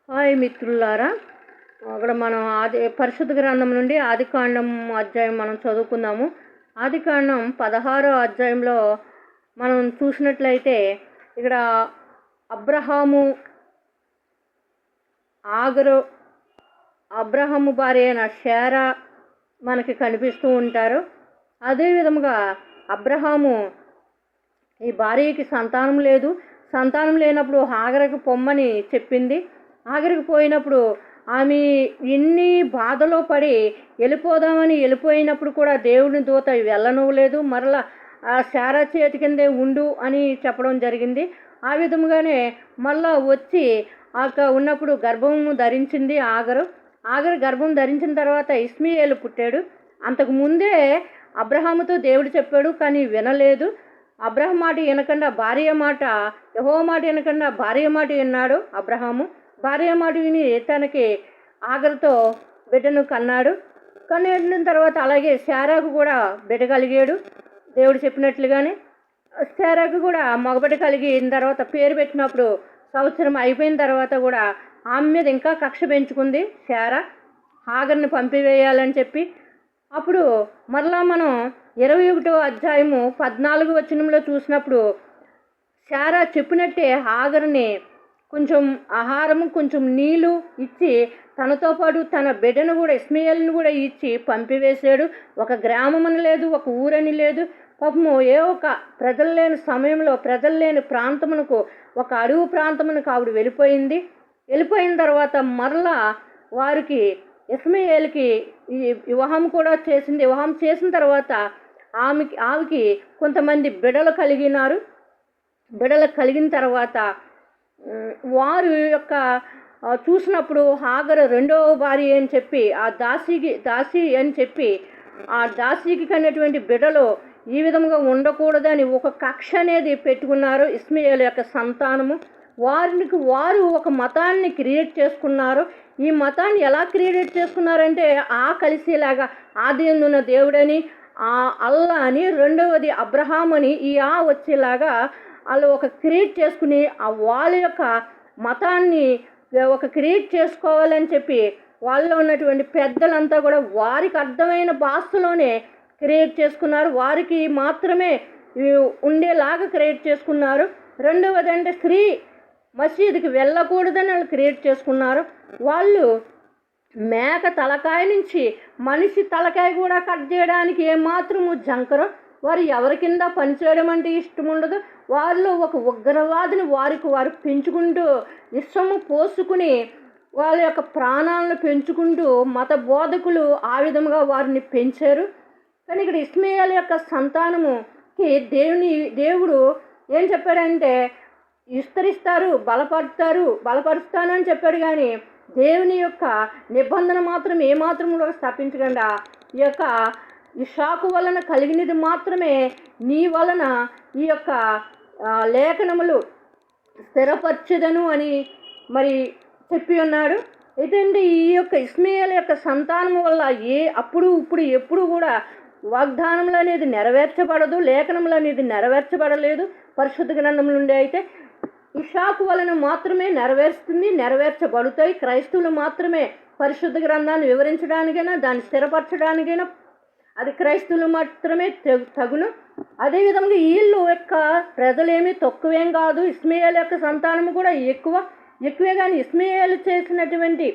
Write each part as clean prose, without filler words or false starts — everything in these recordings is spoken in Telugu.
హాయ్ మిత్రులారా, అక్కడ మనం పరిశుద్ధ గ్రంథం నుండి ఆదికాండం అధ్యాయం మనం చదువుకుందాము. ఆదికాండం 16వ అధ్యాయంలో మనం చూసినట్లయితే ఇక్కడ అబ్రహాము ఆగరు అబ్రహాము భార్య అయిన శారా మనకి కనిపిస్తూ ఉంటారు. అదేవిధముగా అబ్రహాము ఈ భార్యకి సంతానం లేనప్పుడు హాగరుకు పొమ్మని చెప్పింది. హాగరుకు పోయినప్పుడు ఆమె ఎన్ని బాధలో పడి వెళ్ళిపోయినప్పుడు కూడా దేవుని దూత వెళ్ళనివ్వలేదు. మరలా ఆ శారా చేతి కిందే ఉండు అని చెప్పడం జరిగింది. ఆ విధముగానే మళ్ళా వచ్చి ఉన్నప్పుడు గర్భము ధరించింది ఆగరు గర్భం ధరించిన తర్వాత ఇష్మాయేలు పుట్టాడు. అంతకు ముందే అబ్రహాముతో దేవుడు చెప్పాడు, కానీ వినలేదు. అబ్రహాం మాట వినకుండా భార్య మాట, యెహోవా మాట వినకుండా భార్య మాట విన్నాడు. అబ్రహాము భార్య మాట విని తనకి ఆగరుతో బిడ్డను కన్నిన తర్వాత అలాగే శారాకు కూడా బిడ్డ కలిగాడు. దేవుడు చెప్పినట్లుగానే శారాకు కూడా మగబిడ్డ కలిగిన తర్వాత పేరు పెట్టినప్పుడు సంవత్సరం అయిపోయిన తర్వాత కూడా ఆమె మీద ఇంకా కక్ష పెంచుకుంది శారా, హాగర్ని పంపివేయాలని చెప్పి. అప్పుడు మరలా మనం 21వ అధ్యాయము 14వ వచనంలో చూసినప్పుడు శారా చెప్పినట్టే హాగర్ని కొంచెం ఆహారము కొంచెం నీళ్ళు ఇచ్చి తనతో పాటు తన బిడ్డను కూడా ఇష్మాయేలుని కూడా ఇచ్చి పంపివేశాడు. ఒక గ్రామం అని లేదు, ఒక ఊరని లేదు. పాపము ఒక ప్రజలు లేని సమయంలో, ప్రజలు లేని ప్రాంతమునకు, ఒక అడవి ప్రాంతమునకు ఆవిడ వెళ్ళిపోయిన తర్వాత మరలా వారికి ఇష్మాయేలుకి వివాహం కూడా చేసింది. వివాహం చేసిన తర్వాత ఆమెకి కొంతమంది బిడ్డలు కలిగిన తర్వాత వారు యొక్క చూసినప్పుడు హాగరు రెండవ భార్య అని చెప్పి దాసి అని చెప్పి ఆ దాసికి కన్నటువంటి బిడ్డలు ఈ విధంగా ఉండకూడదని ఒక కక్ష అనేది పెట్టుకున్నారు. ఇష్మాయేలు యొక్క సంతానము వారు ఒక మతాన్ని క్రియేట్ చేసుకున్నారు. ఈ మతాన్ని ఎలా క్రియేట్ చేసుకున్నారంటే కలిసేలాగా ఆది ఉన్న దేవుడని, అల్లా అని, రెండవది అబ్రహాం అని వచ్చేలాగా వాళ్ళు ఒక క్రియేట్ చేసుకుని వాళ్ళ యొక్క మతాన్ని ఒక క్రియేట్ చేసుకోవాలని చెప్పి వాళ్ళలో ఉన్నటువంటి పెద్దలంతా కూడా వారికి అర్థమైన భాషలోనే క్రియేట్ చేసుకున్నారు. వారికి మాత్రమే ఉండేలాగా క్రియేట్ చేసుకున్నారు. రెండవది అంటే స్త్రీ మసీదుకి వెళ్ళకూడదని వాళ్ళు క్రియేట్ చేసుకున్నారు. వాళ్ళు మేక తలకాయ నుంచి మనిషి తలకాయ కూడా కట్ చేయడానికి ఏమాత్రము జంకరు. వారు ఎవరి కింద పనిచేయడం అంటే ఇష్టం ఉండదు. వాళ్ళు ఒక ఉగ్రవాదిని వారు పెంచుకుంటూ ఇష్టము పోసుకుని వాళ్ళ యొక్క ప్రాణాలను పెంచుకుంటూ మత బోధకులు ఆ విధముగా వారిని పెంచారు. కానీ ఇక్కడ ఇష్మాయేలు యొక్క సంతానముకి దేవుడు ఏం చెప్పాడంటే విస్తరిస్తారు, బలపరుస్తానని చెప్పాడు. కానీ దేవుని యొక్క నిబంధన మాత్రం ఏమాత్రం కూడా స్థాపించకుండా ఈ యొక్క ఇస్సాకు వలన కలిగినది మాత్రమే నీ వలన ఈ యొక్క లేఖనములు స్థిరపరచెదను అని మరి చెప్పి ఉన్నాడు. అయితే ఈ యొక్క ఇష్మాయేలు యొక్క సంతానము వల్ల ఇప్పుడు ఎప్పుడు కూడా వాగ్దానములు అనేది నెరవేర్చబడదు, లేఖనములు అనేది నెరవేర్చబడలేదు. పరిశుద్ధ గ్రంథం నుండి అయితే ఇస్సాకు వలన మాత్రమే నెరవేర్చబడతాయి. క్రైస్తవులు మాత్రమే పరిశుద్ధ గ్రంథాన్ని వివరించడానికైనా దాన్ని స్థిరపరచడానికైనా అది క్రైస్తవులు మాత్రమే తగును. అదేవిధంగా వీళ్ళు యొక్క ప్రజలేమీ తక్కువేం కాదు. ఇష్మాయేలు యొక్క సంతానము కూడా ఎక్కువే. కానీ ఇష్మాయేలు చేసినటువంటి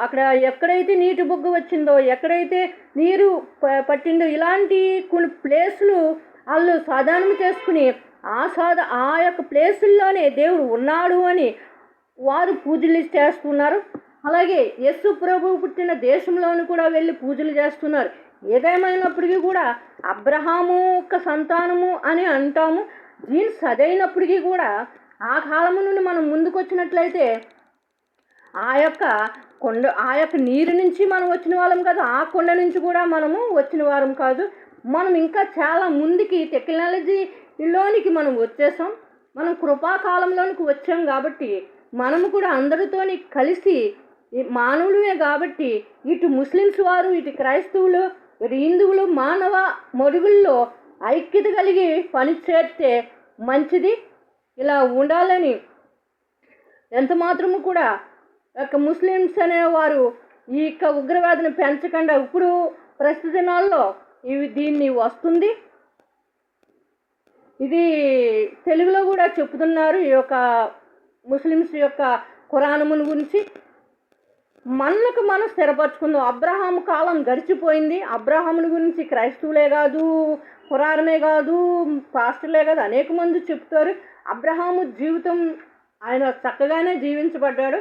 అక్కడ ఎక్కడైతే నీటి బొగ్గు వచ్చిందో, ఎక్కడైతే నీరు పట్టిందో, ఇలాంటి కొన్ని ప్లేసులు వాళ్ళు సాధనం చేసుకుని ఆ యొక్క ప్లేసుల్లోనే దేవుడు ఉన్నాడు అని వారు పూజలు చేస్తున్నారు. అలాగే యేసు ప్రభువు పుట్టిన దేశంలోని కూడా వెళ్ళి పూజలు చేస్తున్నారు. ఏదేమైనప్పటికీ కూడా అబ్రహాము యొక్క సంతానము అని అంటాము. జీన్స్ అదైనప్పటికీ కూడా ఆ కాలము నుండి మనం ముందుకు వచ్చినట్లయితే ఆ యొక్క నీరు నుంచి మనం వచ్చిన వాళ్ళం కాదు, ఆ కొండ నుంచి కూడా మనము వచ్చిన వారం కాదు. మనం ఇంకా చాలా ముందుకి టెక్నాలజీలోనికి మనం వచ్చేసాం. మనం కృపాకాలంలోనికి వచ్చాం కాబట్టి మనము కూడా అందరితోని కలిసి మానవులమే కాబట్టి ఇటు ముస్లిమ్స్ వారు, ఇటు క్రైస్తవులు, ఇటు హిందువులు మానవ మడుగుల్లో ఐక్యత కలిగి పనిచేస్తే మంచిది. ఇలా ఉండాలని ఎంత మాత్రము కూడా యొక్క ముస్లిమ్స్ అనేవారు ఈ యొక్క ఉగ్రవాదిని పెంచకుండా ఇప్పుడు ప్రస్తుత దినాల్లో దీన్ని వస్తుంది. ఇది తెలుగులో కూడా చెప్తున్నారు ఈ యొక్క ముస్లిమ్స్ యొక్క ఖురానుమును గురించి. మనలకు మనం స్థిరపరచుకుందాం. అబ్రహాము కాలం గడిచిపోయింది. అబ్రహాముని గురించి క్రైస్తవులే కాదు, ఖురానే కాదు, పాస్టర్లే కాదు, అనేక మంది చెప్తారు. అబ్రహాము జీవితం ఆయన చక్కగానే జీవించబడ్డాడు.